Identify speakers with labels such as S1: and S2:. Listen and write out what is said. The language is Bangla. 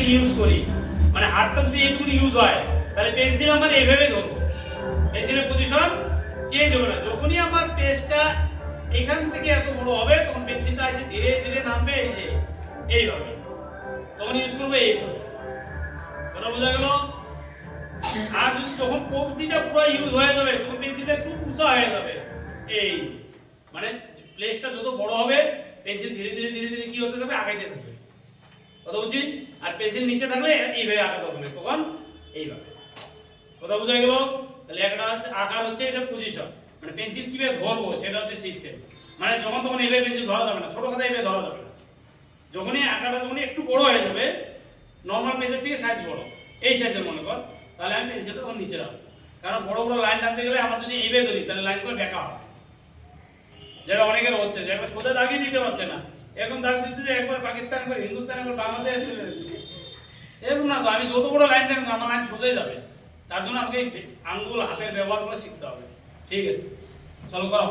S1: পেন্সিল ইউজ করি, মানে হাতটা যদি এইটুকু ইউজ হয় তাহলে পেন্সিল আমার এইভাবে ধরবো, পেন্সিলের পজিশন চেঞ্জ হবে না। যখনই আমার পেজটা এখান থেকে এত বড় হবে তখন পেন্সিলটা এসে ধীরে ধীরে নামবে এই যে এইভাবে, তখন ইউজ করবো এইভাবে। কথা বোঝা গেল? আর যখন কবজিটা পুরো ইউজ হয়ে যাবে তখন পেন্সিলটা একটু উঁচা হয়ে যাবে, এই মানে প্লেসটা যত বড় হবে পেন্সিল ধীরে ধীরে ধীরে ধীরে কি হতে থাকবে, আগাইতে থাকবে। কথা বুঝছিস? আর পেন্সিল নিচে থাকলে এইভাবে আগাতে হবে, তখন এইভাবে। কথা বোঝা গেল? তাহলে একটা আকার হচ্ছে এটা পজিশন, মানে পেন্সিল কিভাবে ধরবো সেটা হচ্ছে সিস্টেম। মানে যখন তখন এইভাবে পেন্সিল ধরা যাবে না, ছোট খাতা এইভাবে ধরা যাবে না। যখনই আকারটা যখনই একটু বড় হয়ে যাবে, নর্মাল পেজের থেকে সাইজ বড়, এই সাইজের মনে কর, তাহলে আমি পেন্সিলটা তখন নিচে রাখবো। কারণ বড় বড় লাইন টানতে গেলে আমার যদি এইভাবে ধরি তাহলে লাইনগুলো বেঁকা হবে, যেটা অনেকের হচ্ছে যে একবার সোজা দাগই দিতে পারছে না, এরকম দাগ দিতে যে একবার পাকিস্তান, একবার হিন্দুস্তান, একবার বাংলাদেশ চলে যাচ্ছে। এরকম না তো, আমি যত বড় লাইন দেখ আমার লাইন সোজাই যাবে, তার জন্য আমাকে আঙ্গুল হাতের ব্যবহার করে শিখতে হবে। ঠিক আছে, চলো করো।